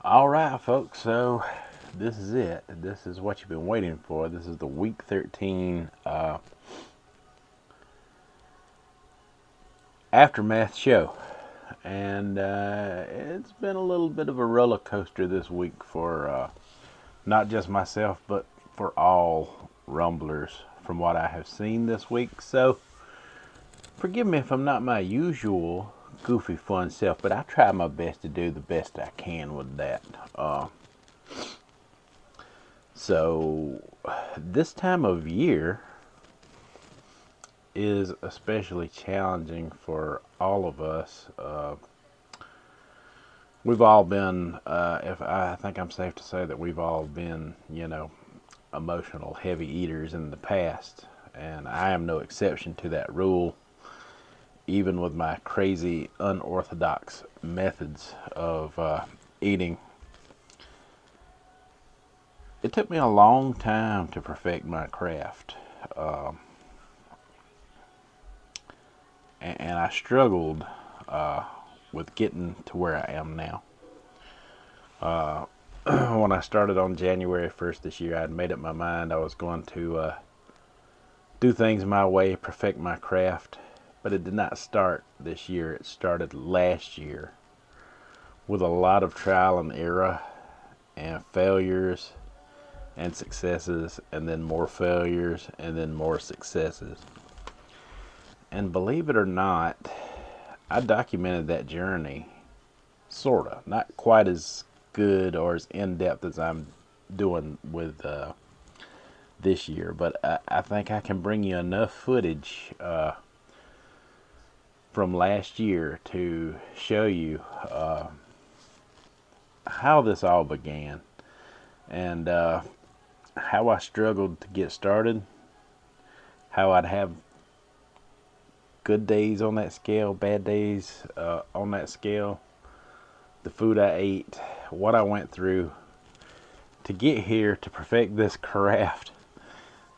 All right, folks. So this is it. This is what you've been waiting for. This is the week 13 aftermath show, and it's been a little bit of a roller coaster this week for not just myself, but for all rumblers from what I have seen this week. So forgive me if I'm not my usual goofy, fun self, but I try my best to do the best I can with that. So this time of year is especially challenging for all of us. We've all been, if I think I'm safe to say that we've all been, emotional heavy eaters in the past, and I am no exception to that rule. Even with my crazy, unorthodox methods of eating, it took me a long time to perfect my craft. And I struggled with getting to where I am now. When I started on January 1st this year, I had made up my mind I was going to do things my way, perfect my craft. But it did not start this year. It started last year with a lot of trial and error and failures and successes, and then more failures and then more successes. And believe it or not, I documented that journey, sorta. Not quite as good or as in depth as I'm doing with this year, but I think I can bring you enough footage from last year to show you how this all began and how I struggled to get started, how I'd have good days on that scale, bad days on that scale, the food I ate, what I went through to get here to perfect this craft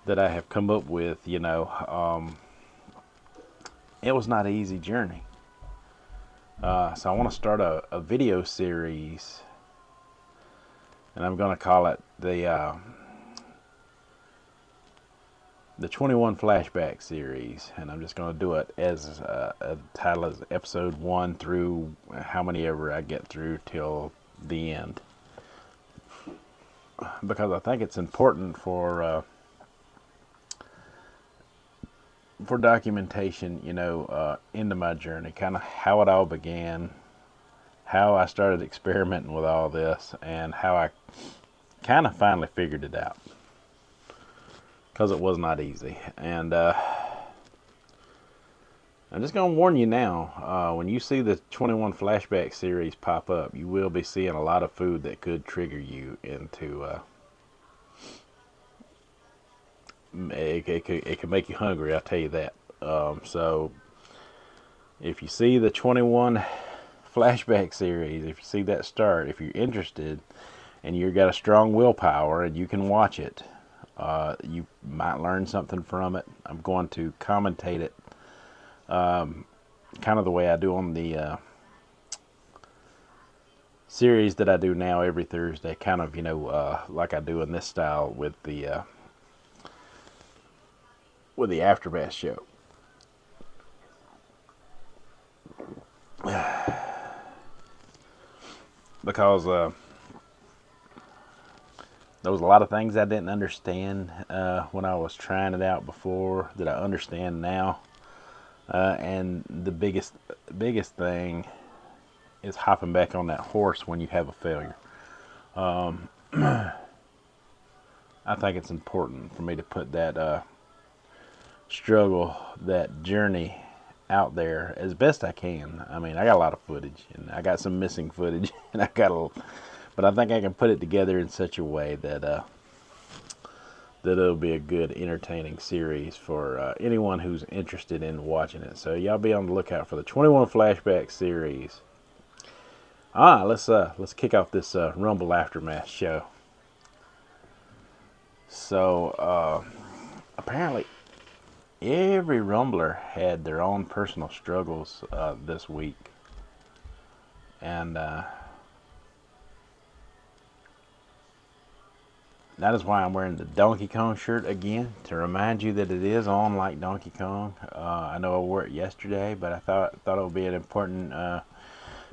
that I have come up with. It was not an easy journey. So I want to start a video series, and I'm going to call it the 21 flashback series, and I'm just going to do it as a title as episode 1 through how many ever I get through till the end, because I think it's important for documentation, into my journey, kind of how it all began, how I started experimenting with all this, and how I kind of finally figured it out, because it was not easy. And I'm just going to warn you now, when you see the 21 flashback series pop up, you will be seeing a lot of food that could trigger you into, it could make you hungry, I'll tell you that. So if you see the 21 flashback series, if you see that start, if you're interested and you've got a strong willpower and you can watch it, you might learn something from it. I'm going to commentate it, kind of the way I do on the series that I do now every Thursday, kind of, like I do in this style with the aftermath show. Because there was a lot of things I didn't understand when I was trying it out before that I understand now. And the biggest thing is hopping back on that horse when you have a failure. I think it's important for me to put that struggle, that journey out there as best I can. I mean, I got a lot of footage, and I got some missing footage, and but I think I can put it together in such a way that that it'll be a good, entertaining series for anyone who's interested in watching it. So y'all be on the lookout for the 21 flashback series. Let's kick off this Rumble Aftermath show. So apparently every Rumbler had their own personal struggles this week, and that is why I'm wearing the Donkey Kong shirt again, to remind you that it is on like Donkey Kong. I know I wore it yesterday, but I thought it would be an important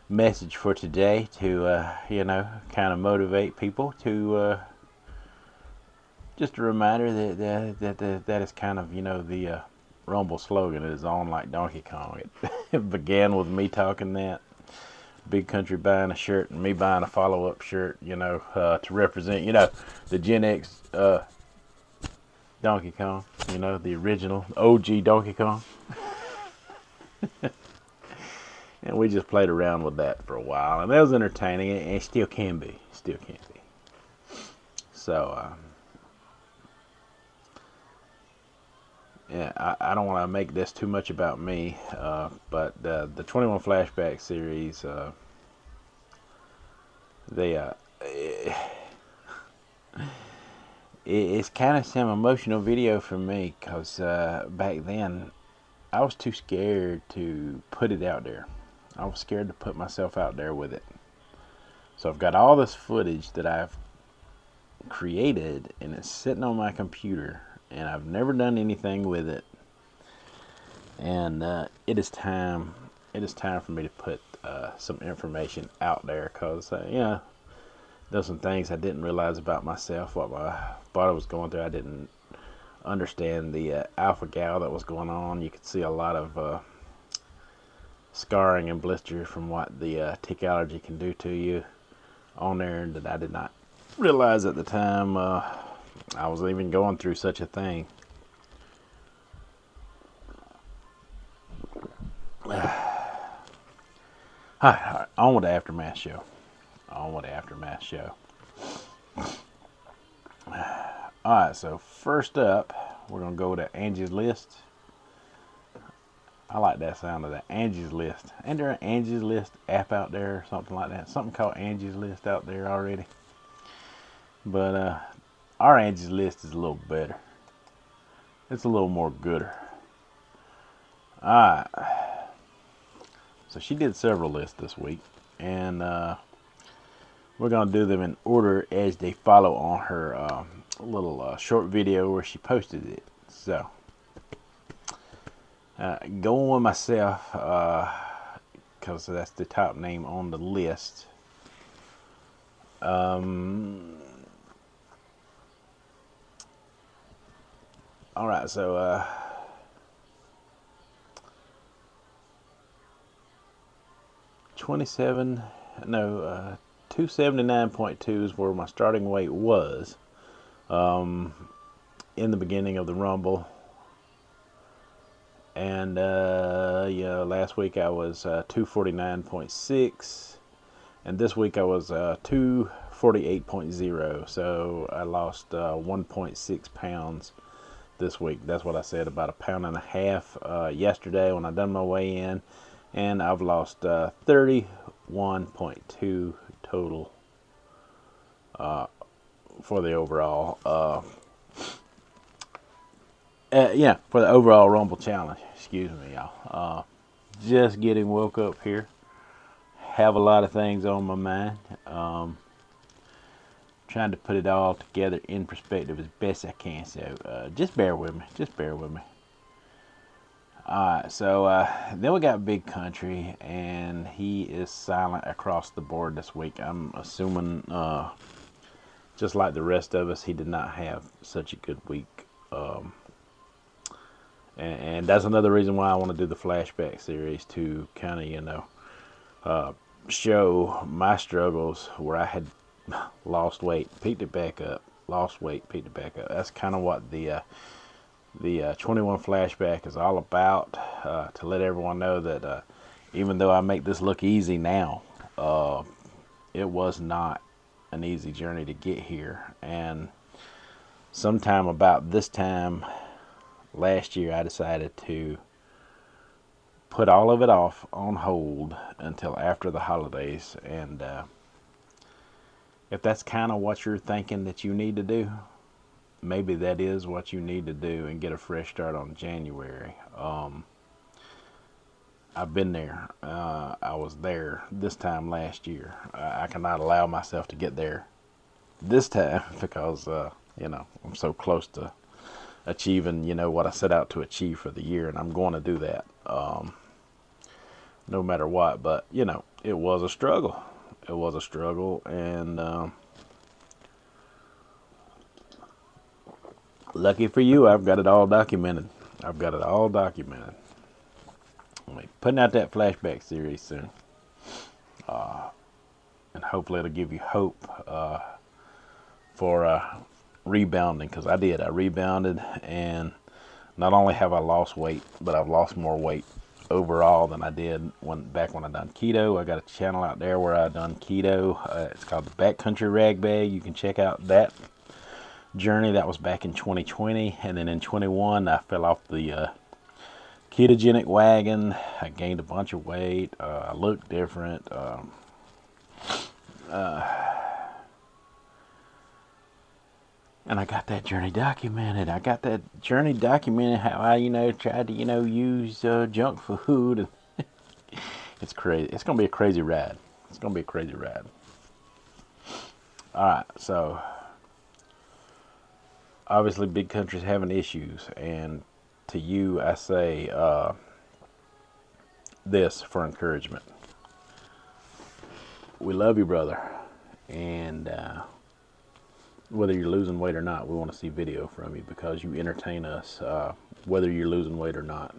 message for today to kind of motivate people to just a reminder that is kind of the Rumble slogan is on like Donkey Kong. It began with me talking that, Big Country buying a shirt and me buying a follow-up shirt, to represent, the Gen X Donkey Kong, the original OG Donkey Kong. And we just played around with that for a while, and that was entertaining, and it still can be. So, yeah, I don't want to make this too much about me, but the 21 Flashback series, it's kind of some emotional video for me, because back then I was too scared to put it out there. I was scared to put myself out there with it. So I've got all this footage that I've created, and it's sitting on my computer, and I've never done anything with it. And it is time for me to put some information out there, because there's some things I didn't realize about myself, what my body was going through. I didn't understand the alpha gal that was going on. You could see a lot of scarring and blisters from what the tick allergy can do to you on there, that I did not realize at the time I was even going through such a thing. Hi, on with the Aftermath show. Alright, so first up, we're going to go to Angie's List. I like that sound of that, Angie's List. Ain't there an Angie's List app out there or something like that? Something called Angie's List out there already. But our Angie's List is a little better. It's a little more gooder. Alright. So she did several lists this week, and we're going to do them in order as they follow on her little short video where she posted it. So, going with myself, because that's the top name on the list. Alright, so 279.2 is where my starting weight was in the beginning of the Rumble. And last week I was 249.6, and this week I was 248.0. So I lost 1.6 pounds this week. That's what I said, about a pound and a half yesterday when I done my weigh in, and I've lost 31.2 total for the overall for the overall Rumble challenge. Excuse me, y'all. Just getting woke up here. Have a lot of things on my mind. Trying to put it all together in perspective as best I can. So just bear with me. Alright, so then we got Big Country, and he is silent across the board this week. I'm assuming, just like the rest of us, he did not have such a good week. And that's another reason why I want to do the flashback series, to kind of, show my struggles where I had lost weight, picked it back up, lost weight, picked it back up. That's kind of what the 21 Flashback is all about, to let everyone know that even though I make this look easy now, it was not an easy journey to get here. And sometime about this time last year, I decided to put all of it off on hold until after the holidays. And if that's kind of what you're thinking that you need to do, maybe that is what you need to do and get a fresh start on January. I've been there. I was there this time last year. I cannot allow myself to get there this time because You know, I'm so close to achieving, you know, what I set out to achieve for the year, and I'm going to do that, no matter what. But you know, it was a struggle. It was a struggle, and lucky for you, I've got it all documented. I've got it all documented. I'll be putting out that flashback series soon, and hopefully it'll give you hope for rebounding, because I did. I rebounded, and not only have I lost weight, but I've lost more weight overall than I did when I done keto. I got a channel out there where I done keto. It's called the Backcountry Rag Bag. You can check out that journey. That was back in 2020, and then in 21 I fell off the ketogenic wagon. I gained a bunch of weight. I looked different. And I got that journey documented. How I, you know, tried to, you know, use junk food. And it's crazy. It's going to be a crazy ride. It's going to be a crazy ride. All right. So, obviously, Big Country's having issues. And to you, I say this for encouragement. We love you, brother. And whether you're losing weight or not, we want to see video from you, because you entertain us, whether you're losing weight or not.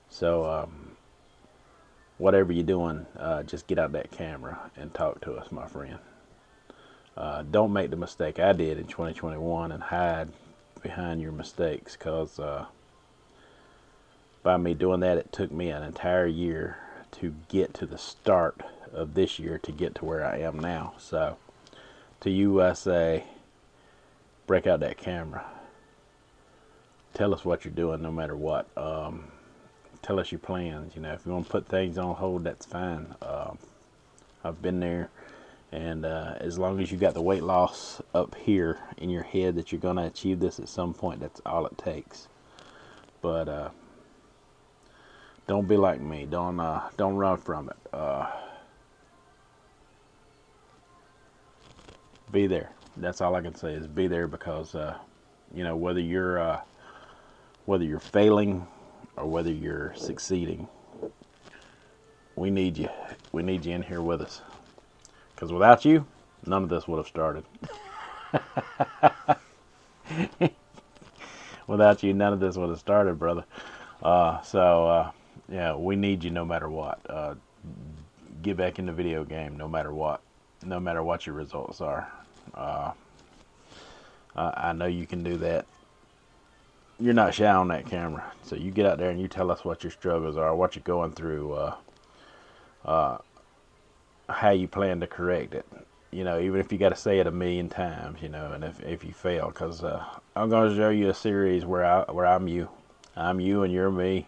So whatever you're doing, just get out that camera and talk to us, my friend. Don't make the mistake I did in 2021 and hide behind your mistakes, because by me doing that, it took me an entire year to get to the start of this year to get to where I am now. So to you, I say, break out that camera. Tell us what you're doing, no matter what. Tell us your plans. You know, if you want to put things on hold, that's fine. I've been there, and as long as you got the weight loss up here in your head that you're going to achieve this at some point, that's all it takes. But don't be like me. Don't run from it. Be there. That's all I can say is be there, because you know, whether you're failing or whether you're succeeding, we need you. We need you in here with us, because without you, none of this would have started. Without you, none of this would have started, brother. Yeah, we need you no matter what. Get back in the video game no matter what. No matter what your results are. I know you can do that. You're not shy on that camera. So you get out there and you tell us what your struggles are, what you're going through, how you plan to correct it. You know, even if you got to say it 1,000,000 times, you know, and if you fail, because I'm going to show you a series where I'm you. I'm you and you're me.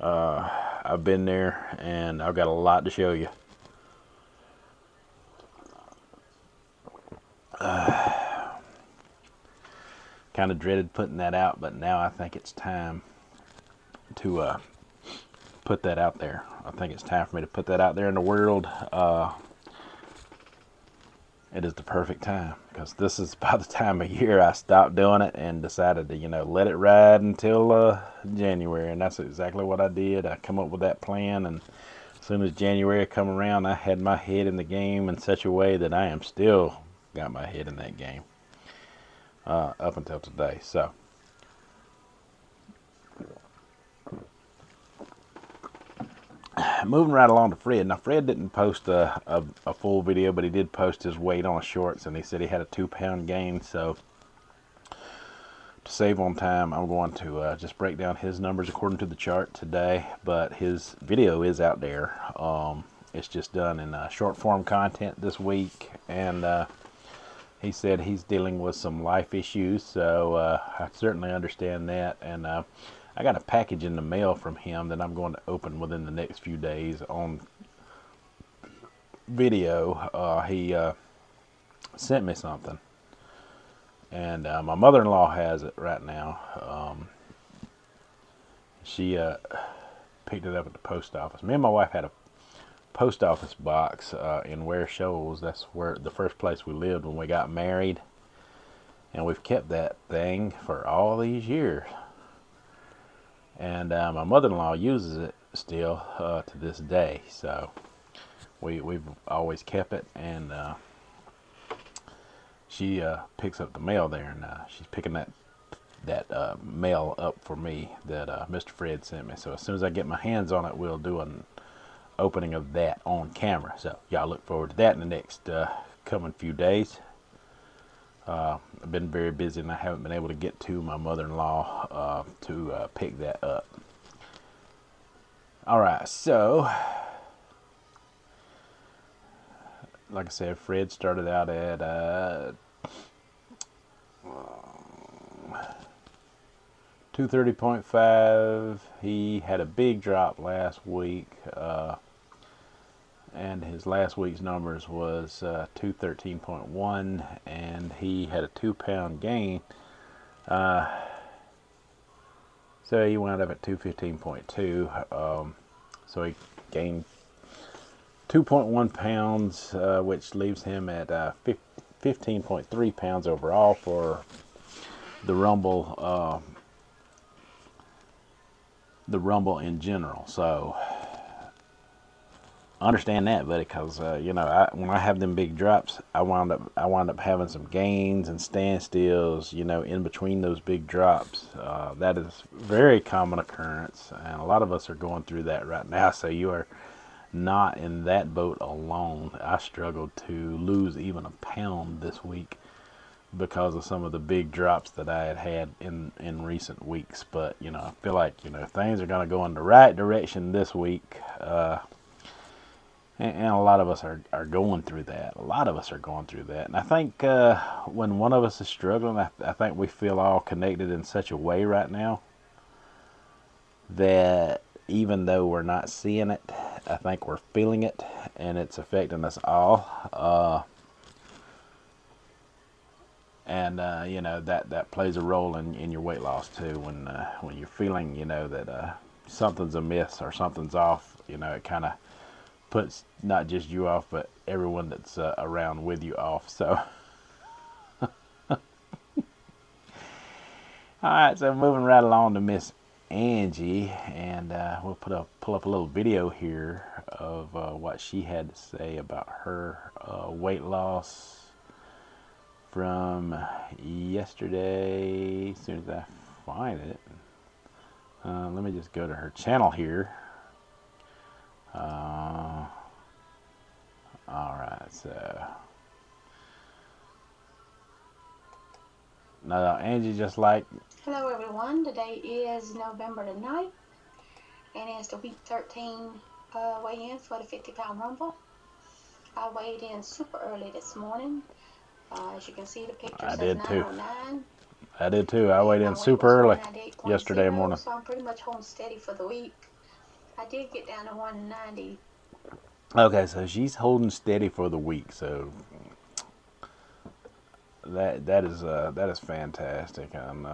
I've been there, and I've got a lot to show you. Kind of dreaded putting that out, but now I think it's time to put that out there. I think it's time for me to put that out there in the world. It is the perfect time, because this is about the time of year I stopped doing it and decided to, you know, let it ride until January, and that's exactly what I did. I come up with that plan, and as soon as January come around, I had my head in the game in such a way that I am still got my head in that game up until today. So moving right along to Fred. Now, Fred didn't post a full video, but he did post his weight on shorts, and he said he had a 2-pound gain. So to save on time, I'm going to just break down his numbers according to the chart today, but his video is out there. It's just done in short form content this week, and he said he's dealing with some life issues, so I certainly understand that. And I got a package in the mail from him that I'm going to open within the next few days on video. He sent me something, and my mother-in-law has it right now. She picked it up at the post office. Me and my wife had a post office box in Ware Shoals. That's where the first place we lived when we got married. And we've kept that thing for all these years. And my mother-in-law uses it still to this day. So we've always kept it. And she picks up the mail there. And she's picking that mail up for me that Mr. Fred sent me. So as soon as I get my hands on it, we'll do an opening of that on camera. So y'all look forward to that in the next coming few days. I've been very busy and I haven't been able to get to my mother-in-law to pick that up. Alright, so like I said, Fred started out at 230.5. He had a big drop last week, and his last week's numbers was 213.1, and he had a 2-pound gain. So he wound up at 215.2. So he gained 2.1 pounds, which leaves him at 15.3 pounds overall for the Rumble. The Rumble in general. So I understand that, buddy, because you know, when I have them big drops, I wind up having some gains and standstills, you know, in between those big drops. That is very common occurrence, and a lot of us are going through that right now. So you are not in that boat alone. I struggled to lose even a pound this week because of some of the big drops that I had in recent weeks. But you know, I feel like, you know, things are going to go in the right direction this week, and a lot of us are going through that. A lot of us are going through that, and I think when one of us is struggling, I think we feel all connected in such a way right now that even though we're not seeing it, I think we're feeling it, and it's affecting us all. And you know, that plays a role in your weight loss too. When you're feeling, you know, that something's amiss or something's off, you know, it kind of puts not just you off, but everyone that's around with you off. So, all right. So moving right along to Miss Angie, and we'll pull up a little video here of what she had to say about her weight loss from yesterday. As soon as I find it, let me just go to her channel here. All right, so now Angie, just like, hello everyone, today is November the 9th, and it's the week 13 weigh-in for the 50-pound rumble. I weighed in super early this morning. As you can see, the picture says 909. I did too. I weighed in super early yesterday morning. So I'm pretty much home steady for the week. I did get down to 190. Okay, so she's holding steady for the week. So that is fantastic. And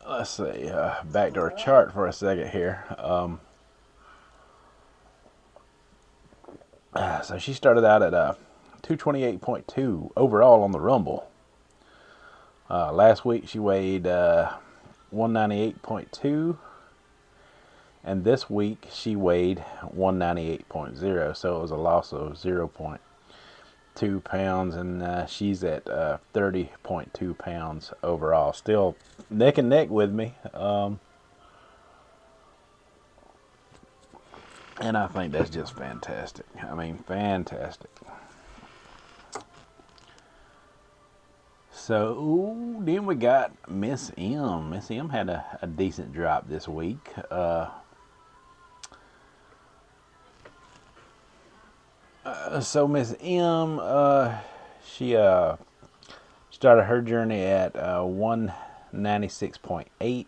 let's see, back to our chart for a second here. So she started out at 228.2 overall on the Rumble. Last week she weighed 198.2, and this week she weighed 198.0. So it was a loss of 0.2 pounds, and she's at 30.2 pounds overall. Still neck and neck with me. And I think that's just fantastic. I mean, fantastic. So then we got Miss M. Miss M had a decent drop this week. So Miss M, she started her journey at 196.8.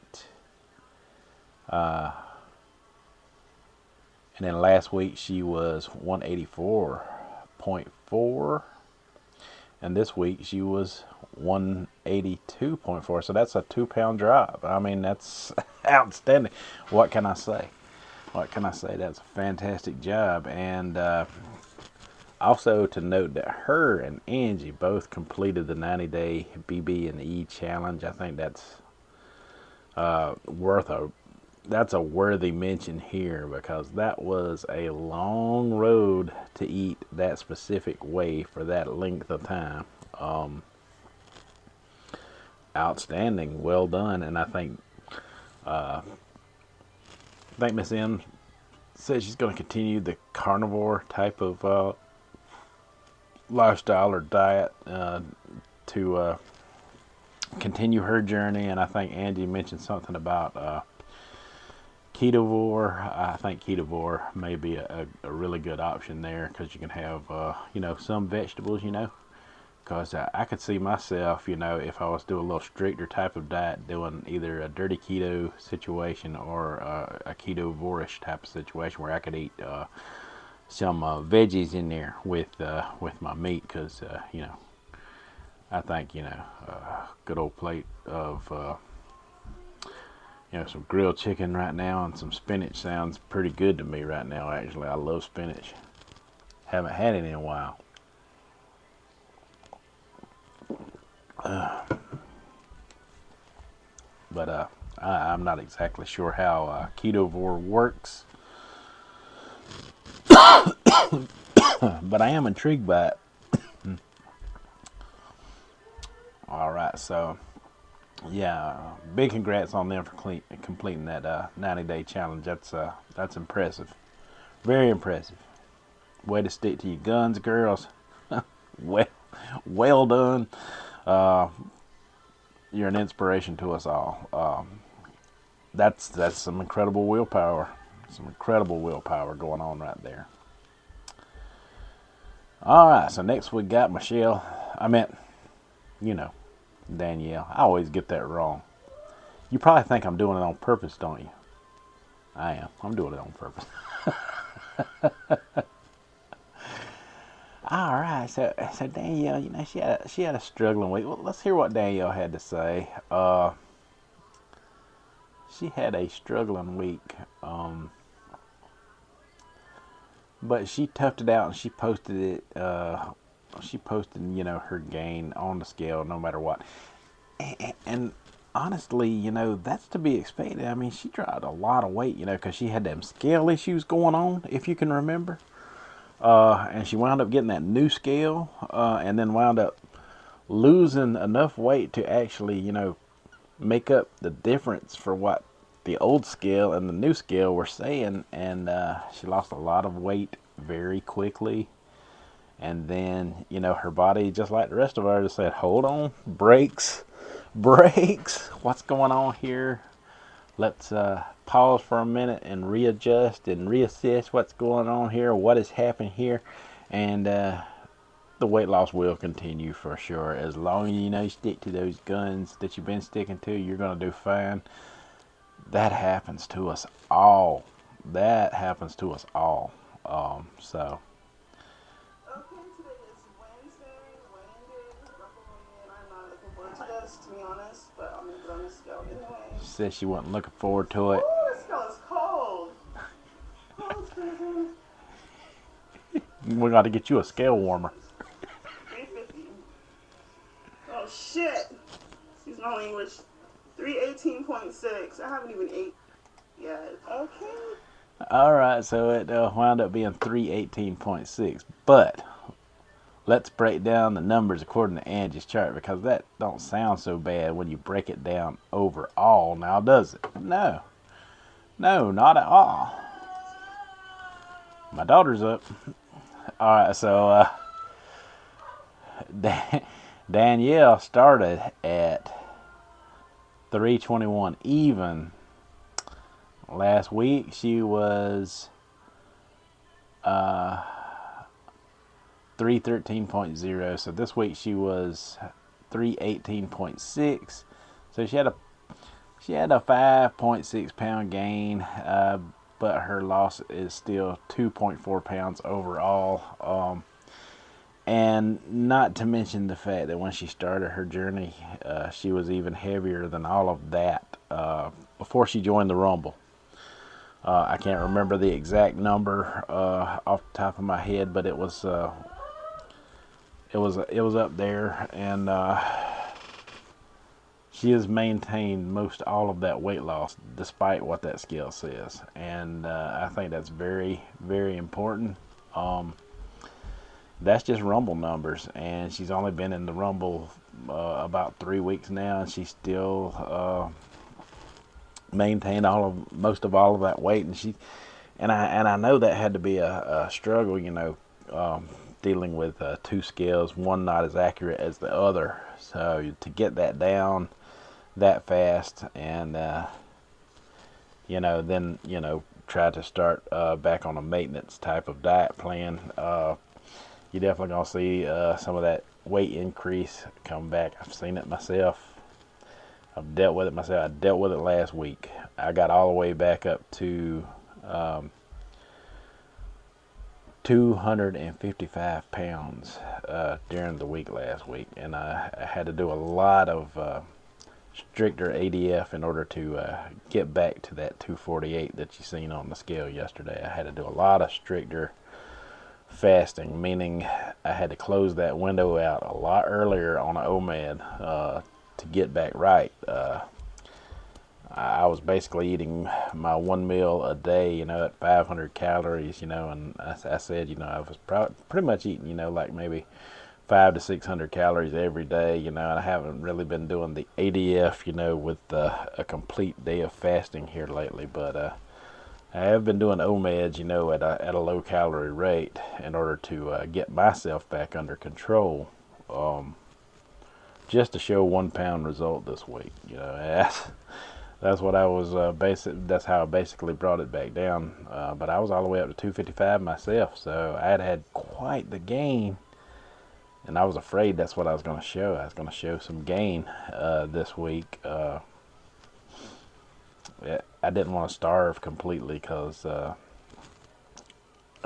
And then last week she was 184.4. And this week she was 182.4. So that's a 2-pound drop. I mean, that's outstanding. What can I say? what can I say? That's a fantastic job. And also to note that her and Angie both completed the 90-day BB&E challenge. I think that's worth a that's a worthy mention here, because that was a long road to eat that specific way for that length of time. Outstanding, well done. And I think Miss M says she's going to continue the carnivore type of lifestyle or diet to continue her journey. And I think Angie mentioned something about ketovore. I think ketovore may be a really good option there, because you can have some vegetables, because I could see myself, if I was doing a little stricter type of diet, doing either a dirty keto situation or a ketovore-ish type of situation where I could eat some veggies in there with my meat, because I think a good old plate of some grilled chicken right now and some spinach sounds pretty good to me right now. Actually, I love spinach. Haven't had it in a while. But I'm not exactly sure how ketovore works, but I am intrigued by it. All right, so yeah, big congrats on them for completing that 90-day challenge. That's impressive, very impressive. Way to stick to your guns, girls. well, well done. You're an inspiration to us all. That's some incredible willpower. Some incredible willpower going on right there. All right, so next we got Michelle. I meant, Danielle. I always get that wrong. You probably think I'm doing it on purpose, don't you? I am. I'm doing it on purpose. All right, so Danielle, she had a struggling week. Well, let's hear what Danielle had to say. She had a struggling week, but she toughed it out and she posted it. She posted, her gain on the scale no matter what. And honestly, that's to be expected. I mean, she dropped a lot of weight, because she had them scale issues going on, if you can remember. And she wound up getting that new scale, and then wound up losing enough weight to actually, make up the difference for what the old scale and the new scale were saying. And she lost a lot of weight very quickly. And then, her body, just like the rest of ours, just said, hold on, brakes, what's going on here? Let's pause for a minute and readjust and reassess what's going on here, what has happened here. And the weight loss will continue for sure. As long as you stick to those guns that you've been sticking to, you're going to do fine. That happens to us all. So to be honest, but I'm gonna get on the scale anyway. She said she wasn't looking forward to it. Oh, this scale is cold. Cold, Susan. We got to get you a scale warmer. 350. Oh shit. Excuse my language. 318.6. I haven't even ate yet. Okay. All right, so it wound up being 318.6, but let's break down the numbers according to Angie's chart, because that don't sound so bad when you break it down overall, now does it? No, not at all. My daughter's up. All right, so Danielle started at 321 even. Last week she was 313.0. So this week she was 318.6. So she had a 5.6 pound gain, but her loss is still 2.4 pounds overall. And not to mention the fact that when she started her journey, she was even heavier than all of that before she joined the Rumble. I can't remember the exact number off the top of my head, but it was up there, and she has maintained most all of that weight loss despite what that scale says, and I think that's very, very important. That's just Rumble numbers, and she's only been in the Rumble about 3 weeks now, and she's still maintained most of all of that weight, and I know that had to be a struggle, dealing with two scales, one not as accurate as the other. So to get that down that fast, and then try to start back on a maintenance type of diet plan, you're definitely gonna see some of that weight increase come back. I've seen it myself. I've dealt with it myself. I dealt with it last week. I got all the way back up to 255 pounds during the week last week, and I had to do a lot of stricter ADF in order to get back to that 248 that you seen on the scale yesterday. I had to do a lot of stricter fasting, meaning I had to close that window out a lot earlier on an OMAD to get back right. I was basically eating my one meal a day, at 500 calories, and I said, I was pretty much eating, like maybe 500 to 600 calories every day, and I haven't really been doing the ADF, with a complete day of fasting here lately, but I have been doing OMADs, at a low calorie rate in order to get myself back under control. Just to show 1 pound result this week, that's what I was that's how I basically brought it back down. But I was all the way up to 255 myself, so I had quite the gain, and I was afraid that's what I was going to show. I was going to show some gain this week. I didn't want to starve completely because I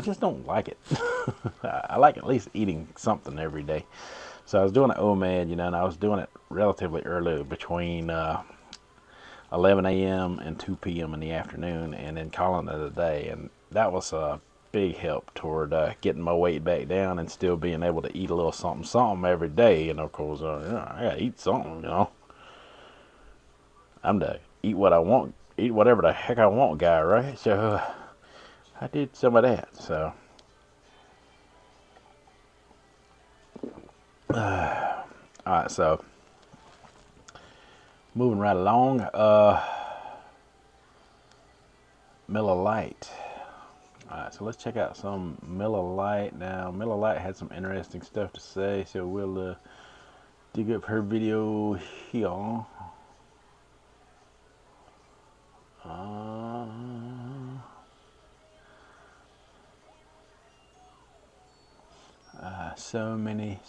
just don't like it. I like at least eating something every day. So I was doing an OMAD, and I was doing it relatively early, between 11 a.m. and 2 p.m. in the afternoon, and then calling it a day. And that was a big help toward getting my weight back down and still being able to eat a little something every day. And of course, I gotta eat something, I'm the eat what I want, eat whatever the heck I want guy, right? So I did some of that. So all right, so moving right along, Miller Lite. All right, so let's check out some Miller Lite now. Miller Lite had some interesting stuff to say, so we'll dig up her video here. So many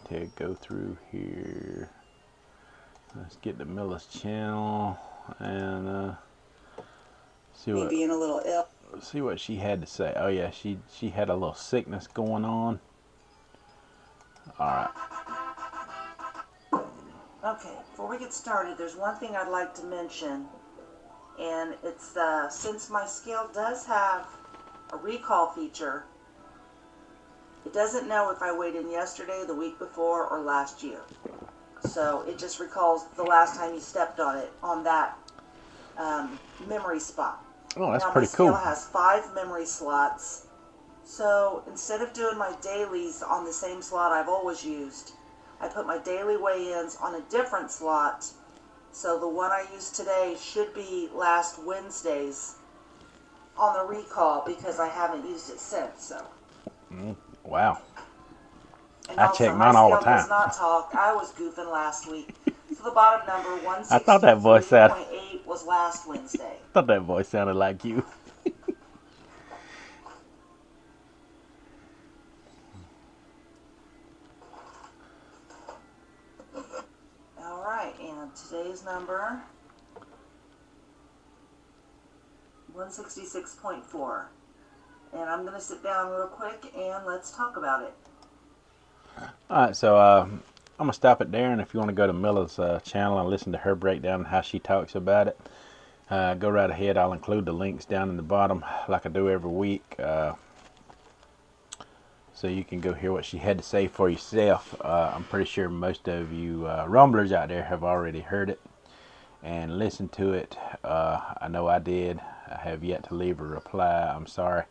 to go through here. Let's get to Miller's channel and see what being a little ill. See what she had to say. Oh yeah, she had a little sickness going on. All right. Okay, before we get started, there's one thing I'd like to mention, and it's since my scale does have a recall feature, it doesn't know if I weighed in yesterday, the week before, or last year. So it just recalls the last time you stepped on it, on that memory spot. Oh, that's now, pretty cool. My scale has 5 memory slots. So instead of doing my dailies on the same slot I've always used, I put my daily weigh-ins on a different slot. So the one I used today should be last Wednesday's on the recall, because I haven't used it since. So. Wow. And I also, check mine all the my scale time. does not talk. I was goofing last week. So the bottom number, 163.8, I thought that voice was last Wednesday. I thought that voice sounded like you. All right, and today's number, 166.4. And I'm going to sit down real quick and let's talk about it. All right, so I'm gonna stop it there, and if you want to go to Miller's channel and listen to her breakdown and how she talks about it, go right ahead. I'll include the links down in the bottom like I do every week, so you can go hear what she had to say for yourself. I'm pretty sure most of you rumblers out there have already heard it and listened to it. I know I did. I have yet to leave a reply. I'm sorry,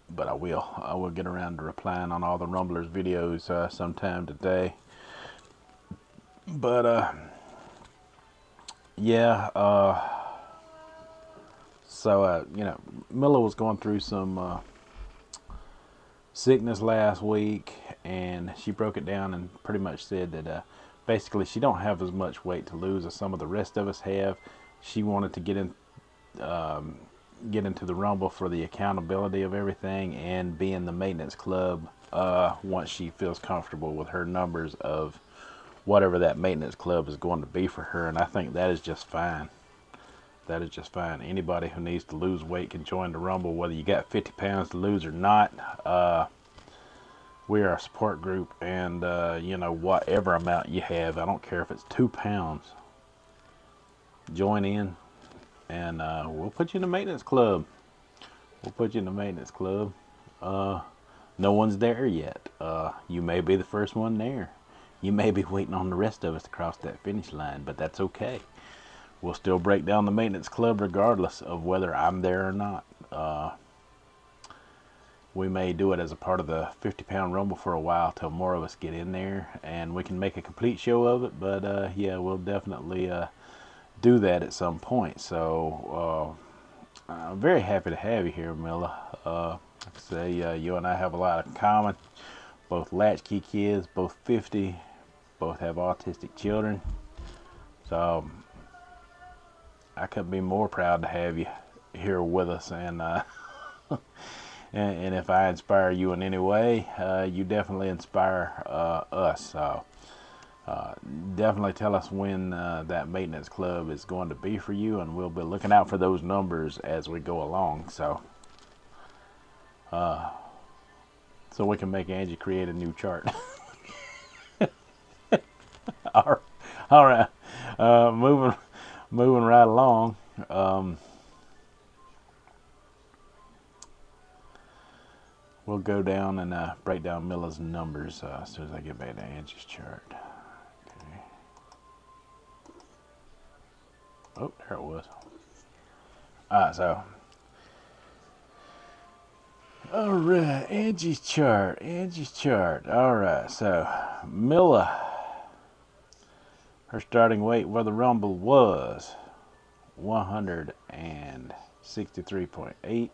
but I will. I will get around to replying on all the rumblers videos sometime today. But yeah. So Milla was going through some sickness last week, and she broke it down and pretty much said that basically she don't have as much weight to lose as some of the rest of us have. She wanted to get into the Rumble for the accountability of everything and be in the maintenance club once she feels comfortable with her numbers of whatever that maintenance club is going to be for her. And I think that is just fine. That is just fine. Anybody who needs to lose weight can join the Rumble, whether you got 50 pounds to lose or not. We are a support group, and whatever amount you have, I don't care if it's 2 pounds, join in, and we'll put you in the maintenance club. We'll put you in the maintenance club. No one's there yet. You may be the first one there. You may be waiting on the rest of us to cross that finish line, but that's okay. We'll still break down the maintenance club regardless of whether I'm there or not. We may do it as a part of the 50-pound Rumble for a while till more of us get in there and we can make a complete show of it. But yeah, we'll definitely do that at some point. So I'm very happy to have you here, Milla. Like I say, you and I have a lot in common. Both latchkey kids, both 50, both have autistic children. So I couldn't be more proud to have you here with us, and and if I inspire you in any way, you definitely inspire us. So definitely tell us when that maintenance club is going to be for you, and we'll be looking out for those numbers as we go along. So we can make Angie create a new chart. All right, moving right along. We'll go down and break down Milla's numbers as soon as I get back to Angie's chart. Okay. Oh, there it was. So. All right, Angie's chart. All right, so Milla, her starting weight for the Rumble was 163.8.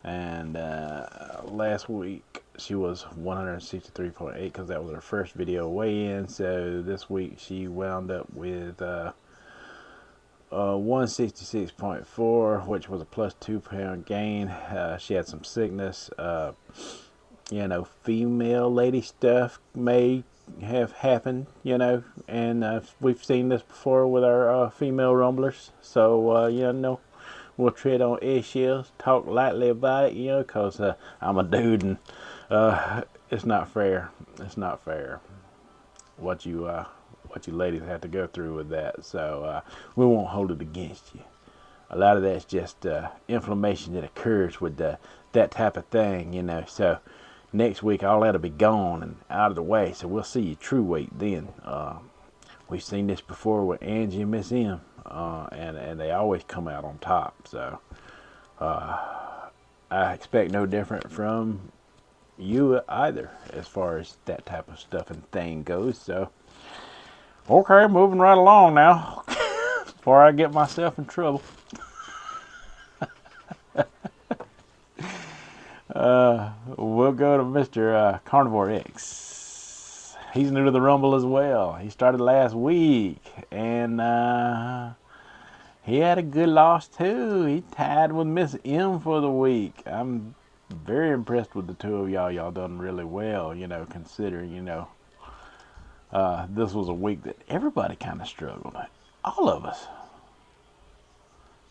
And last week she was 163.8 because that was her first video weigh-in. So this week she wound up with 166.4, which was a plus 2 pound gain. She had some sickness. Female lady stuff may have happened, and we've seen this before with our female rumblers. So, we'll tread on eggshells, talk lightly about it, because I'm a dude, and it's not fair. It's not fair what you ladies have to go through with that. So we won't hold it against you. A lot of that's just inflammation that occurs with that type of thing, So next week all that'll be gone and out of the way. So we'll see your true weight then. We've seen this before with Angie and Miss M. And they always come out on top. So I expect no different from you either as far as that type of stuff and thing goes. So okay, moving right along now before I get myself in trouble. We'll go to Mr. Carnivore X. He's new to the Rumble as well. He started last week, and he had a good loss too. He tied with Miss M for the week. I'm very impressed with the two of y'all. Y'all done really well, considering, this was a week that everybody kind of struggled. All of us.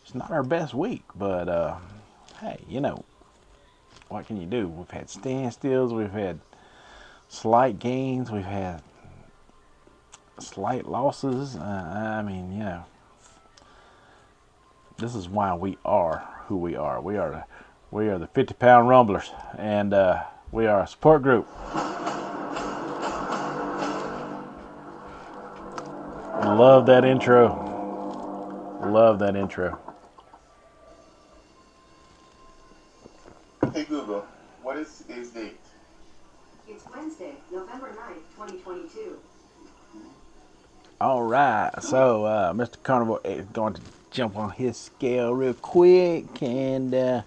It's not our best week, but hey, what can you do? We've had standstills, we've had slight gains, we've had slight losses. I mean, you know, this is why we are who we are. We are the 50-pound rumblers, and we are a support group. Love that intro. Love that intro. Hey Google, what is today's date? It's Wednesday, November 9th, 2022. All right, so Mr. Carnivore is going to jump on his scale real quick and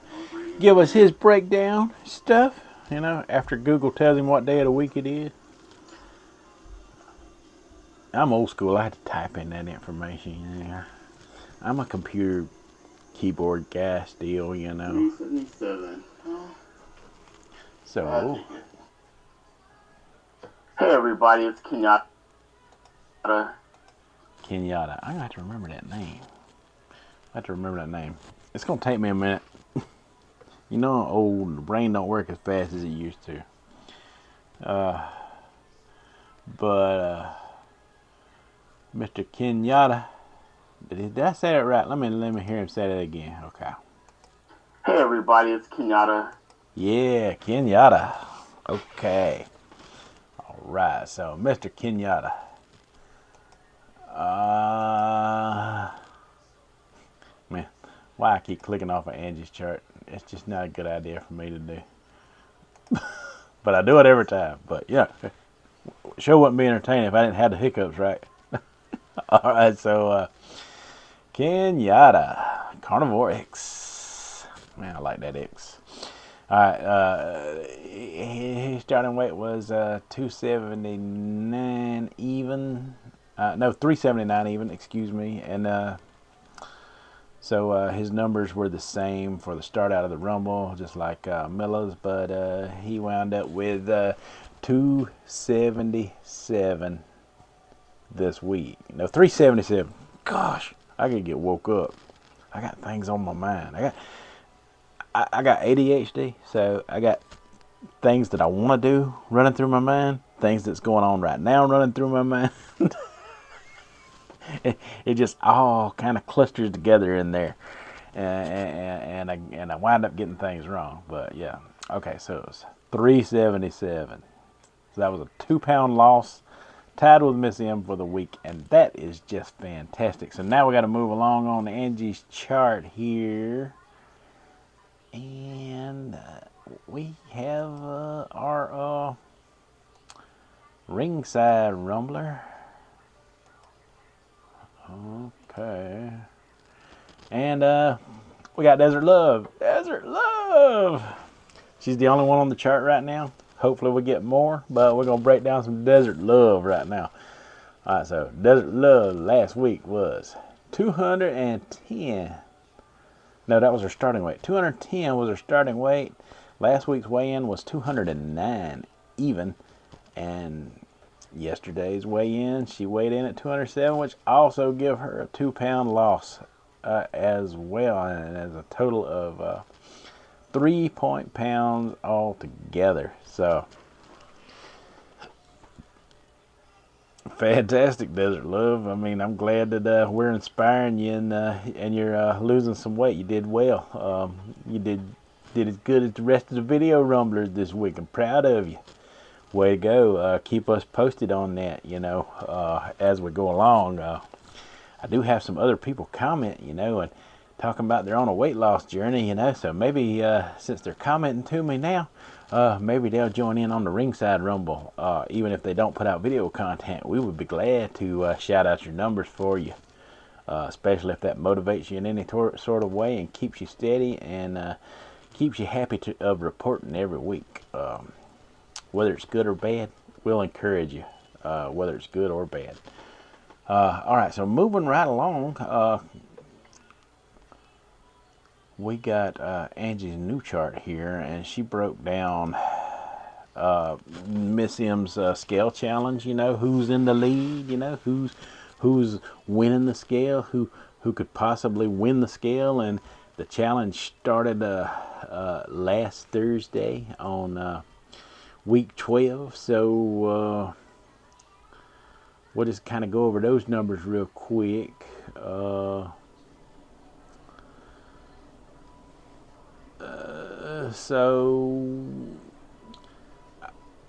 give us his breakdown stuff, you know, after Google tells him what day of the week it is. I'm old school. I had to type in that information. Yeah. I'm a computer keyboard guy still, you know. 377. So, hey everybody, it's Kenyatta. Kenyatta. I got to remember that name. It's going to take me a minute. You know, old, the brain don't work as fast as it used to. But Mr. Kenyatta, did I say that right? Let me hear him say that again. Okay. Hey everybody, it's Kenyatta. Yeah, Kenyatta. Okay. All right. So, Mr. Kenyatta. Man, why I keep clicking off of Angie's chart? It's just not a good idea for me to do. But I do it every time. But yeah, show wouldn't be entertaining if I didn't have the hiccups, right? All right, so Kenyatta, Carnivore X. Man, I like that X. All right, his starting weight was 279 even. No, 379 even. Excuse me, and so his numbers were the same for the start out of the Rumble, just like Milla's, but he wound up with 277 this week. No, 377. Gosh, I could get woke up. I got things on my mind. I got ADHD, so I got things that I want to do running through my mind, things that's going on right now running through my mind. It just all kind of clusters together in there, and I wind up getting things wrong. But yeah, okay, so it was 377. So that was a 2-pound loss, tied with Miss M for the week, and that is just fantastic. So now we got to move along on Angie's chart here, and we have our ringside rumbler. Okay. And we got Desert Love. Desert Love! She's the only one on the chart right now. Hopefully we get more, but we're going to break down some Desert Love right now. All right, so Desert Love last week was 210. No, that was her starting weight. 210 was her starting weight. Last week's weigh-in was 209 even. And yesterday's weigh-in, she weighed in at 207, which also give her a 2-pound loss as well, and as a total of 3 pounds altogether. So fantastic, Desert Love. I mean, I'm glad that we're inspiring you, and you're losing some weight. You did well. You did as good as the rest of the video rumblers this week. I'm proud of you. Way to go. Keep us posted on that, you know, as we go along. I do have some other people comment, you know, and talking about they're on a weight loss journey, you know, so maybe since they're commenting to me now, maybe they'll join in on the Ringside Rumble. Even if they don't put out video content, we would be glad to shout out your numbers for you, especially if that motivates you in any sort of way and keeps you steady and keeps you happy of reporting every week. Whether it's good or bad, we'll encourage you, whether it's good or bad. All right, so moving right along, we got Angie's new chart here, and she broke down Miss M's scale challenge. You know, who's in the lead? You know, who's winning the scale? Who could possibly win the scale? And the challenge started last Thursday on week 12. So we'll just kind of go over those numbers real quick. So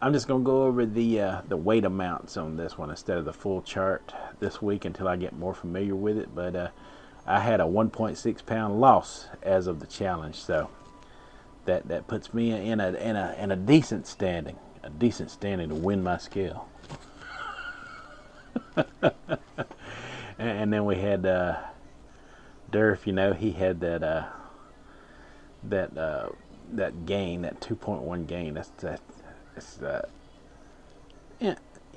I'm just gonna go over the weight amounts on this one instead of the full chart this week until I get more familiar with it. But I had a 1.6 pound loss as of the challenge, so that puts me in a decent standing, to win my scale. And then we had Durf. You know, he had that gain, that 2.1 gain.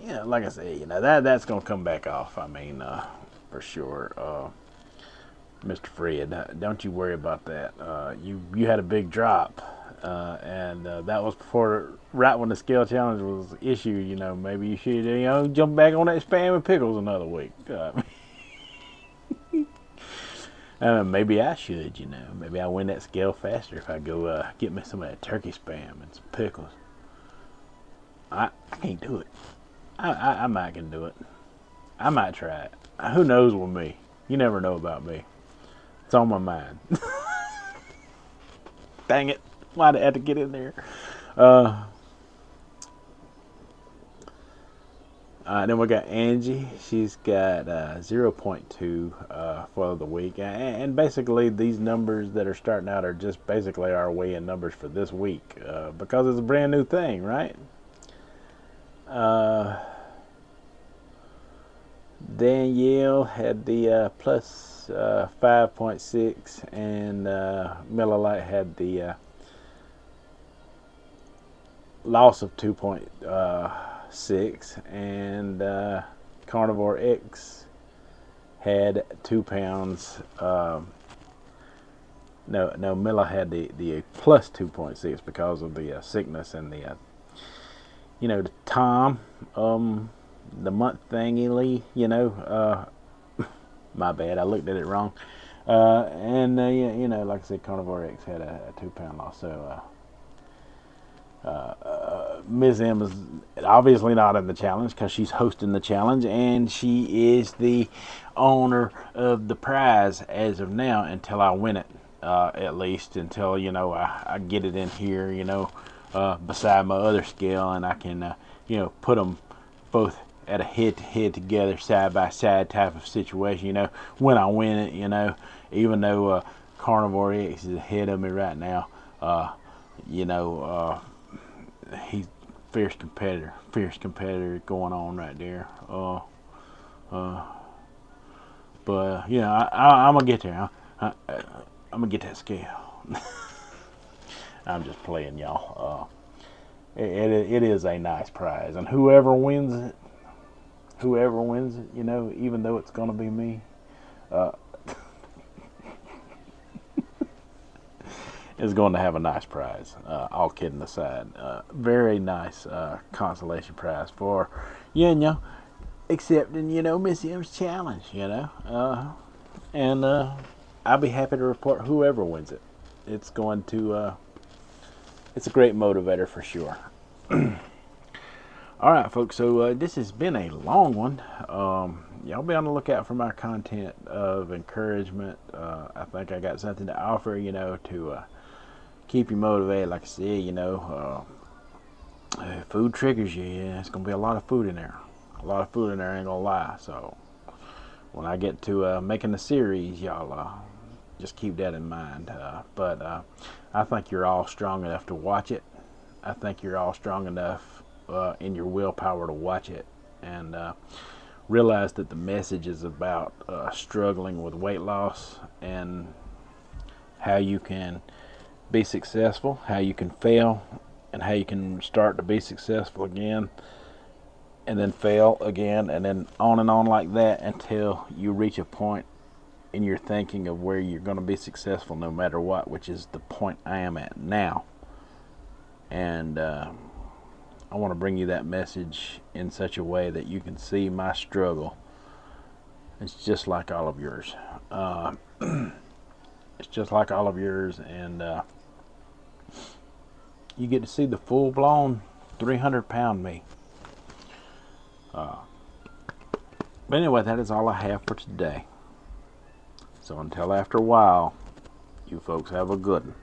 Yeah, like I say, you know, that's gonna come back off. I mean, for sure. Mr. Fred, don't you worry about that. You had a big drop, and that was right when the scale challenge was issued. You know, maybe you should, jump back on that spam and pickles another week. Maybe I should, maybe I win that scale faster if I go get me some of that turkey spam and some pickles. I can't do it. I might can do it. I might try it. Who knows with me? You never know about me. It's on my mind. Dang it. Why'd I have to get in there? Then we got Angie. She's got 0.2 for the week. And basically these numbers that are starting out are just basically our weigh-in numbers for this week. Because it's a brand new thing, right? Danielle had the plus 5.6, and Miller Lite had the loss of 2.6, and Carnivore X had 2 pounds. No, Miller had the plus 2.6 because of the sickness and the the Tom, the month thingy, my bad, I looked at it wrong. And like I said, Carnivore X had a 2 pound loss. So Ms. M is obviously not in the challenge because she's hosting the challenge, and she is the owner of the prize as of now until I win it. At least until I get it in here, beside my other scale, and I can put them both at a head-to-head together, side-by-side type of situation, when I win it, even though Carnivore X is ahead of me right now. He's fierce competitor going on right there. But I'm gonna get there. I'm gonna get that scale. I'm just playing, y'all. It is a nice prize, and whoever wins it, even though it's gonna be me, is going to have a nice prize. All kidding aside, very nice consolation prize for accepting Miss M's challenge. And I'll be happy to report whoever wins it. It's going to it's a great motivator for sure. All right, folks, so this has been a long one. Y'all be on the lookout for my content of encouragement. I think I got something to offer, to keep you motivated. Like I said, food triggers you. Yeah, it's going to be a lot of food in there. A lot of food in there, ain't going to lie. So when I get to making the series, y'all just keep that in mind. But I think you're all strong enough to watch it. I think you're all strong enough in your willpower to watch it, and realize that the message is about struggling with weight loss and how you can be successful, how you can fail, and how you can start to be successful again, and then fail again, and then on like that until you reach a point in your thinking of where you're going to be successful no matter what, which is the point I am at now. And I want to bring you that message in such a way that you can see my struggle. It's just like all of yours. It's just like all of yours, and you get to see the full-blown 300-pound me. But anyway, that is all I have for today. So until after a while, you folks have a good one.